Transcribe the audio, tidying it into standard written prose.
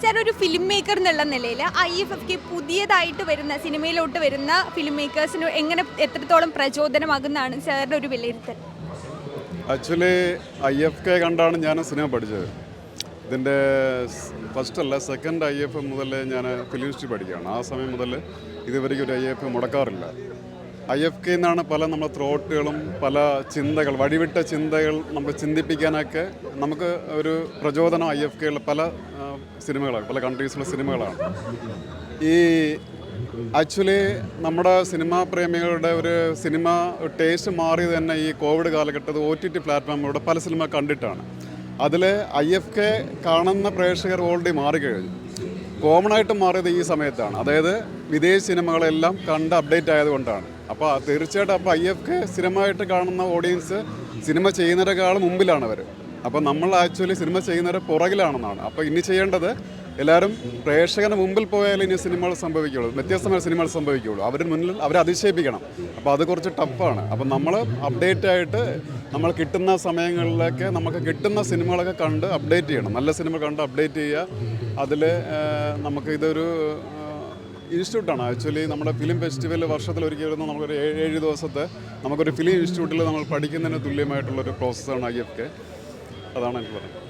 Sir ഒരു film maker എന്നുള്ള നിലയിൽ IFFK പുതിയതായിട്ട് വരുന്ന സിനിമയിലോട്ട് വരുന്ന ഫിലിം മേക്കേഴ്സിന് എങ്ങനെ എത്രത്തോളം പ്രചോദനമാകുന്നതാണ് സാറിൻ്റെ ഒരു വിലയിരുത്തൽ? ആക്ച്വലി IFK കണ്ടാണ് ഞാൻ സിനിമ പഠിച്ചത്. ഇതിൻ്റെ ഫസ്റ്റ് അല്ല സെക്കൻഡ് IF മുതൽ ഞാൻ ഫിലിം ഇൻസ്റ്റിറ്റ്യൂട്ട് പഠിക്കുകയാണ്. ആ സമയം മുതൽ ഇതുവരെയ്ക്ക് ഒരു IF മുടക്കാറില്ല. IFK എന്നാണ് പല നമ്മുടെ ത്രോട്ടുകളും പല ചിന്തകൾ വഴിവിട്ട ചിന്തകൾ നമുക്ക് ചിന്തിപ്പിക്കാനൊക്കെ നമുക്ക് ഒരു പ്രചോദനം IFKയുള്ള പല സിനിമകളാണ്, പല കൺട്രീസിലെ സിനിമകളാണ്. ഈ ആക്ച്വലി നമ്മുടെ സിനിമാ പ്രേമികളുടെ ഒരു സിനിമ ടേസ്റ്റ് മാറിയത് തന്നെ ഈ കോവിഡ് കാലഘട്ടത്തിൽ OTT പ്ലാറ്റ്ഫോമിലൂടെ പല സിനിമ കണ്ടിട്ടാണ്. അതിൽ IFK കാണുന്ന പ്രേക്ഷകർ ഓൾറെഡി മാറിക്കഴിഞ്ഞു. കോമൺ ആയിട്ട് മാറിയത് ഈ സമയത്താണ്, അതായത് വിദേശ സിനിമകളെല്ലാം കണ്ട് അപ്ഡേറ്റ് ആയതുകൊണ്ടാണ്. അപ്പോൾ തീർച്ചയായിട്ടും അപ്പോൾ IFK സ്ഥിരമായിട്ട് കാണുന്ന ഓഡിയൻസ് സിനിമ ചെയ്യുന്നതിനേക്കാളും മുമ്പിലാണ് അവർ. അപ്പോൾ നമ്മൾ ആക്ച്വലി സിനിമ ചെയ്യുന്നവരെ പുറകിലാണെന്നാണ്. അപ്പോൾ ഇനി ചെയ്യേണ്ടത് എല്ലാവരും പ്രേക്ഷകന് മുമ്പിൽ പോയാലും ഇനി സിനിമകൾ സംഭവിക്കുകയുള്ളൂ, വ്യത്യസ്തമായ സിനിമകൾ സംഭവിക്കുകയുള്ളൂ. അവരുടെ മുന്നിൽ അവരെ അതിശയിപ്പിക്കണം. അപ്പോൾ അത് കുറച്ച് ടഫാണ്. അപ്പോൾ നമ്മൾ അപ്ഡേറ്റ് ആയിട്ട് നമ്മൾ കിട്ടുന്ന സമയങ്ങളിലൊക്കെ നമുക്ക് കിട്ടുന്ന സിനിമകളൊക്കെ കണ്ട് അപ്ഡേറ്റ് ചെയ്യണം. നല്ല സിനിമ കണ്ട് അപ്ഡേറ്റ് ചെയ്യുക. അതിൽ നമുക്ക് ഇതൊരു ഇൻസ്റ്റിറ്റ്യൂട്ടാണ്. ആക്ച്വലി നമ്മുടെ ഫിലിം ഫെസ്റ്റിവൽ വർഷത്തിലൊരിക്കൽ വരുന്ന നമുക്കൊരു 7 ദിവസത്തെ നമുക്കൊരു ഫിലിം ഇൻസ്റ്റിറ്റ്യൂട്ടിൽ നമ്മൾ പഠിക്കുന്നതിന് തുല്യമായിട്ടുള്ളൊരു പ്രോസസ്സാണ് IFK. അതാണ് എനിക്ക് പറയുന്നത്.